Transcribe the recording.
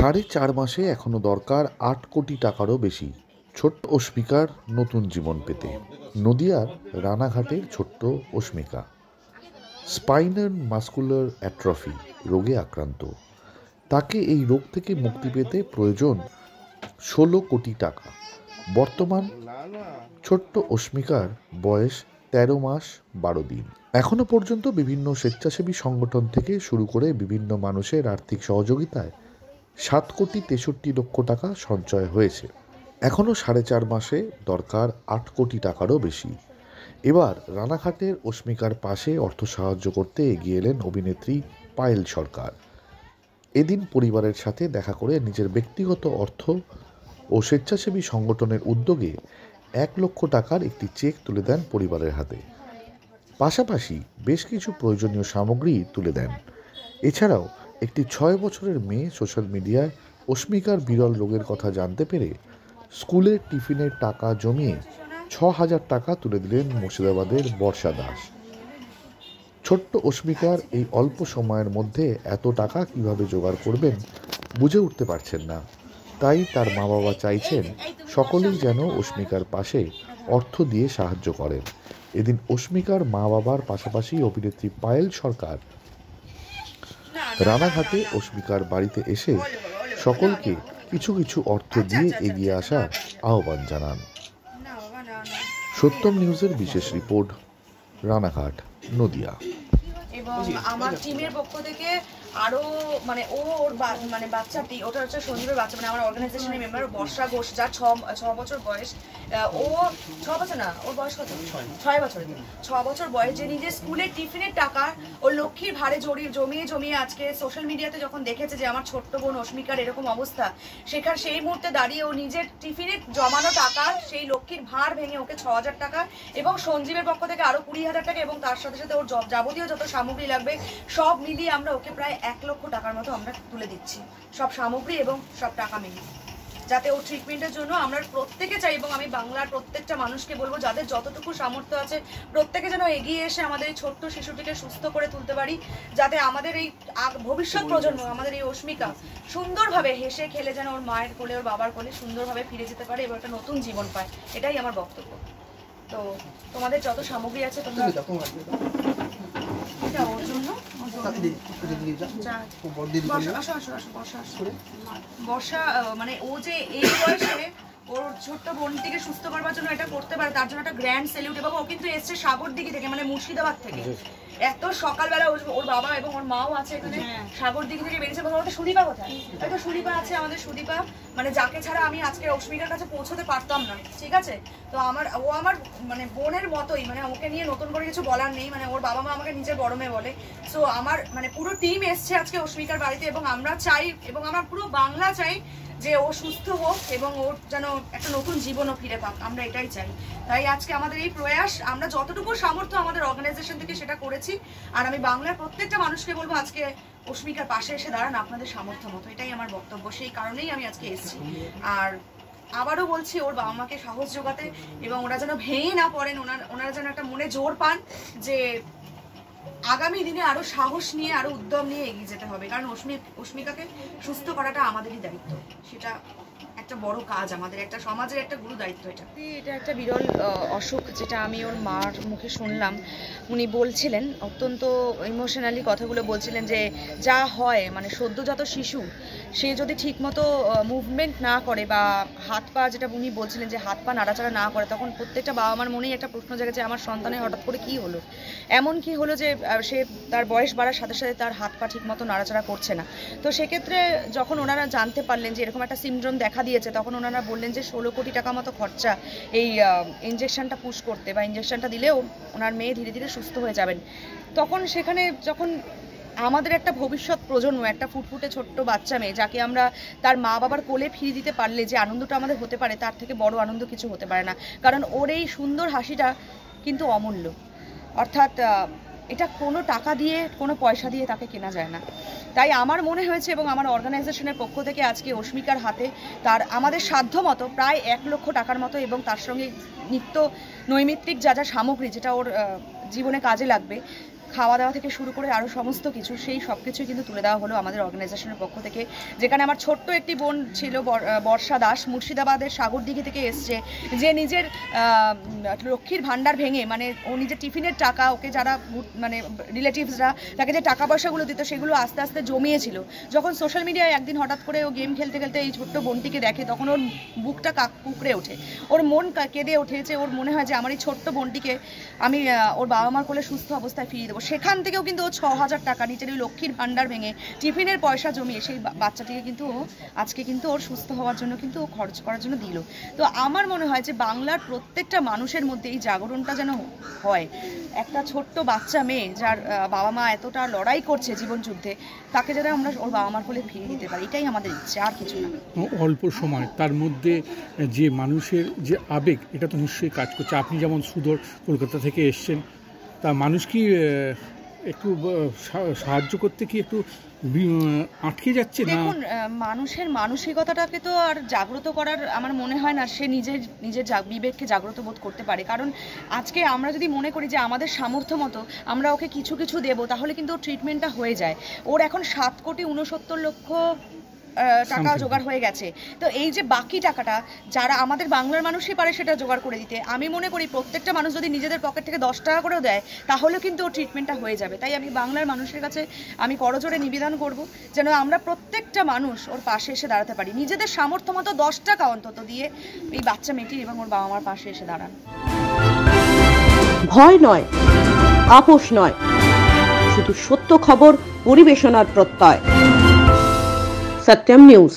4.5 মাসে এখনো দরকার 8 কোটি টাকারও বেশি ছোট্ট অস্মিকার নতুন জীবন পেতে। নদিয়ার রানাঘাটের ছোট্ট অস্মিকা স্পাইনাল মাস্কুলার অ্যাট্রফি রোগে আক্রান্ত। তাকে এই রোগ থেকে মুক্তি পেতে প্রয়োজন 16 কোটি টাকা। বর্তমান ছোট্ট অস্মিকার বয়স 13 মাস 12 দিন। এখনো পর্যন্ত বিভিন্ন স্বেচ্ছাসেবী সংগঠন থেকে শুরু করে বিভিন্ন মানুষের আর্থিক সহযোগিতায় 7 কোটি 63 লক্ষ টাকা সঞ্চয় হয়েছে। এখনও 4.5 মাসে দরকার 8 কোটি টাকারও বেশি। এবার রানাঘাটের অস্মিকার পাশে অর্থ সাহায্য করতে এগিয়ে এলেন অভিনেত্রী পায়েল সরকার। এদিন পরিবারের সাথে দেখা করে নিজের ব্যক্তিগত অর্থ ও স্বেচ্ছাসেবী সংগঠনের উদ্যোগে 1 লক্ষ টাকার একটি চেক তুলে দেন পরিবারের হাতে। পাশাপাশি বেশ কিছু প্রয়োজনীয় সামগ্রী তুলে দেন। এছাড়াও একটি 6 বছরের মেয়ে সোশ্যাল মিডিয়ায় অস্মিকার বিরল রোগের কথা জানতে পেরে স্কুলের টিফিনের টাকা জমিয়ে 6,000 টাকা তুলে দিলেন মুর্শিদাবাদের বর্ষা দাস। ছোট্ট অস্মিকার এই অল্প সময়ের মধ্যে এত টাকা কিভাবে জোগাড় করবেন বুঝে উঠতে পারছেন না। তাই তার মা বাবা চাইছেন সকলেই যেন অস্মিকার পাশে অর্থ দিয়ে সাহায্য করেন। এদিন অস্মিকার মা বাবার পাশাপাশি অভিনেত্রী পায়েল সরকার রানাঘাটে অস্মিকার বাড়িতে এসে সকলকে কিছু কিছু অর্থ দিয়ে এগিয়ে আসার আহ্বান জানান। সত্যম নিউজের বিশেষ রিপোর্ট, রানাঘাট, নদিয়া। এবং আমার টিমের পক্ষ থেকে আরো ওর বাচ্চাটি, ওটা হচ্ছে সঞ্জীবের বাচ্চা, আমার অর্গানাইজেশনের মেম্বার বর্ষা ঘোষ, যার 6 বছর বয়স। ও 6 বছর না, ওর বয়স কত? 6 বছর। 6 বছর বয়স, যে নিজের স্কুলের টিফিনের টাকা ও লক্ষ্মীর ভারে জমিয়ে আজকে সোশ্যাল মিডিয়াতে যখন দেখেছে যে আমার ছোট্ট বোন অস্মিকার এরকম অবস্থা, সেই মুহূর্তে দাঁড়িয়ে ও নিজের টিফিনের জমানো টাকা, সেই লক্ষ্মীর ভার ভেঙে ওকে 6,000 টাকা এবং সঞ্জীবের পক্ষ থেকে আরো 20,000 টাকা এবং তার সাথে সাথে ওর যাবতীয় যত সামগ্রী লাগবে সব মিলিয়ে আমরা ওকে প্রায় 1 লক্ষ টাকার মতো আমরা তুলে দিচ্ছি, সব সামগ্রী এবং সব টাকা মিলিয়ে, যাতে ওর ট্রিটমেন্টের জন্য আমরা প্রত্যেকে চাই। এবং আমি বাংলার প্রত্যেকটা মানুষকে বলবো, যাদের যতটুকু সামর্থ্য আছে প্রত্যেকে যেন এগিয়ে এসে আমাদের এই ছোট্ট শিশুটিকে সুস্থ করে তুলতে পারি, যাতে আমাদের এই ভবিষ্যৎ প্রজন্ম, আমাদের এই অস্মিকা সুন্দরভাবে হেসে খেলে যেন ওর মায়ের কোলে, ওর বাবার কোলে সুন্দরভাবে ফিরে যেতে পারে এবং একটা নতুন জীবন পায়। এটাই আমার বক্তব্য। তো তোমাদের যত সামগ্রী আছে তোমরা বর্ষা, ও যে এই বয়সে ওর ছোট্ট বোনটিকে সুস্থ করবার জন্য এটা করতে পারে, তার জন্য একটা গ্র্যান্ড স্যালিউট। এবং ও কিন্তু এসছে সাগরদিঘি থেকে, মুর্শিদাবাদ থেকে। এত সকালবেলা ওর বাবা এবং ওর মাও আছে এখানে, সাগরদিঘি থেকে বেরিয়েছে। সুদীপা কোথায়? হয়তো সুদীপা আছে, আমাদের সুদীপা, যাকে ছাড়া আমি আজকে অস্মিকার কাছে পৌঁছতে পারতাম না। ঠিক আছে, তো ও আমার বোনের মতোই, ওকে নিয়ে নতুন করে কিছু বলার নেই। ওর বাবা মা আমাকে নিজের বড় মেয়ে বলে। সো আমার পুরো টিম এসছে আজকে অস্মিকার বাড়িতে, এবং আমরা চাই, এবং আমার পুরো বাংলা চাই যে ও সুস্থ হোক এবং ওর যেন একটা নতুন জীবনও ফিরে পাক। আমরা এটাই চাই। তাই আজকে আমাদের এই প্রয়াস, আমরা যতটুকু সামর্থ্য আমাদের অর্গানাইজেশন থেকে সেটা করেছি। আর আমি বাংলার প্রত্যেকটা মানুষকে বলবো আজকে অস্মিকার পাশে এসে দাঁড়ান আপনাদের সামর্থ্য মতো। এটাই আমার বক্তব্য, সেই কারণেই আমি আজকে এসেছি। আর আবারও বলছি, ওর বাবা মাকে সাহস যোগাতে, এবং ওরা যেন ভেঙে না পড়েন, ওনারা যেন একটা মনে জোর পান যে আগামী দিনে আরো সাহস নিয়ে, আরো উদ্যম নিয়ে এগিয়ে যেতে হবে। কারণ অস্মিকাকে সুস্থ করাটা আমাদেরই দায়িত্ব। সেটা একটা বড় কাজ, আমাদের একটা সমাজের একটা গুরু দায়িত্ব। এটা একটা বিরল অসুখ, যেটা আমি ওর মার মুখে শুনলাম। উনি বলছিলেন, অত্যন্ত ইমোশনালি কথাগুলো বলছিলেন, যে যা হয় সদ্যজাত শিশু, সে যদি ঠিকমতো মুভমেন্ট না করে বা হাত পা, যেটা উনি বলছিলেন যে হাত পা নাড়াচাড়া না করে, তখন প্রত্যেকটা বাবা মার মনেই একটা প্রশ্ন জাগে যে আমার সন্তানের হঠাৎ করে কী হলো, এমন কি হলো যে সে তার বয়স বাড়ার সাথে সাথে তার হাত পা ঠিকমতো নাড়াচাড়া করছে না। তো সেক্ষেত্রে যখন ওনারা জানতে পারলেন যে এরকম একটা সিনড্রোম দেখা দিয়েছে, তখন ওনারা বললেন যে 16 কোটি টাকা মতো খরচা এই ইঞ্জেকশনটা পুশ করতে, বা ইঞ্জেকশনটা দিলেও ওনার মেয়ে ধীরে ধীরে সুস্থ হয়ে যাবেন। তখন সেখানে যখন আমাদের একটা ভবিষ্যৎ প্রজন্ম, একটা ফুটফুটে ছোট্ট বাচ্চা মেয়ে, যাকে আমরা তার মা বাবার কোলে ফিরিয়ে দিতে পারলে যে আনন্দটা আমাদের হতে পারে, তার থেকে বড় আনন্দ কিছু হতে পারে না। কারণ ওর এই সুন্দর হাসিটা কিন্তু অমূল্য। অর্থাৎ এটা কোনো টাকা দিয়ে, কোনো পয়সা দিয়ে তাকে কেনা যায় না। তাই আমার মনে হয়েছে, এবং আমার অর্গানাইজেশনের পক্ষ থেকে আজকে অস্মিকার হাতে আমাদের সাধ্য মতো প্রায় 1 লক্ষ টাকার মতো, এবং তার সঙ্গে নিত্য নৈমিত্তিক যা যা সামগ্রী, যেটা ওর জীবনে কাজে লাগবে, খাওয়া দাওয়া থেকে শুরু করে আরও সমস্ত কিছু, সেই সব কিছুই কিন্তু তুলে দেওয়া হলো আমাদের অর্গানাইজেশনের পক্ষ থেকে। যেখানে আমার ছোট্ট একটি বোন ছিল বর্ষা দাস, মুর্শিদাবাদের সাগরদিঘি থেকে এসছে, যে নিজের লক্ষ্মীর ভাণ্ডার ভেঙে, মানে ও নিজের টিফিনের টাকা, ওকে যারা মানে রিলেটিভসরা তাকে যে টাকা পয়সাগুলো দিত সেগুলো আস্তে আস্তে জমিয়েছিল। যখন সোশ্যাল মিডিয়ায় একদিন হঠাৎ করে ও গেম খেলতে খেলতে এই ছোট্ট বোনটিকে দেখে, তখন ওর বুকটা কুকড়ে ওঠে, ওর মন কেঁদে ওঠে, যে ওর মনে হয় যে আমার এই ছোট্ট বোনটিকে আমি ওর বাবা মার কোলে সুস্থ অবস্থায় ফিরিয়ে দেবো। সেখান থেকেও কিন্তু ও 6,000 টাকা নিজের ওই লক্ষ্মীর ভাণ্ডার ভেঙে টিফিনের পয়সা জমিয়ে সেই বাচ্চাটিকে কিন্তু ও আজকে কিন্তু ওর সুস্থ হওয়ার জন্য কিন্তু ও খরচ করার জন্য দিল। তো আমার মনে হয় যে বাংলার প্রত্যেকটা মানুষের মধ্যে এই জাগরণটা যেন হয়। একটা ছোট্ট বাচ্চা মেয়ে যার বাবা মা এতটা লড়াই করছে জীবন যুদ্ধে, তাকে যেন আমরা ওর বাবা মার কোলে ফিরিয়ে দিতে পারি, এটাই আমাদের ইচ্ছে, আর কিছু না। অল্প সময় তার মধ্যে যে মানুষের যে আবেগ, এটা তো নিশ্চয়ই কাজ করছে। আপনি যেমন সুদূর কলকাতা থেকে এসছেন, তা মানুষ কি একটু সাহায্য করতে কি একটু আটকে যাচ্ছে না? দেখুন, মানুষের মানসিকতাটাকে তো আর জাগ্রত করার আমার মনে হয় না সে নিজের বিবেককে জাগ্রত বোধ করতে পারে। কারণ আজকে আমরা যদি মনে করি যে আমাদের সামর্থ্য মতো আমরা ওকে কিছু দেবো, তাহলে কিন্তু ওর ট্রিটমেন্টটা হয়ে যায়। ওর এখন 7,69,00,000 টাকা জোগাড় হয়ে গেছে। তো এই যে বাকি টাকাটা যারা আমাদের বাংলার মানুষই পারে সেটা জোগাড় করে দিতে, আমি মনে করি প্রত্যেকটা মানুষ যদি নিজেদের পকেট থেকে 10 টাকা করেও দেয়, তাহলেও কিন্তু ওর ট্রিটমেন্টটা হয়ে যাবে। তাই আমি বাংলার মানুষের কাছে আমি করজোড়ে নিবেদন করব যেন আমরা প্রত্যেকটা মানুষ ওর পাশে এসে দাঁড়াতে পারি, নিজেদের সামর্থ্য মতো 10 টাকা অন্তত দিয়ে এই বাচ্চা মেয়েটির এবং ওর বাবা মার পাশে এসে দাঁড়ান। ভয় নয়, আপোষ নয়, শুধু সত্য খবর পরিবেশনার প্রত্যয়। সত্যম নিউজ।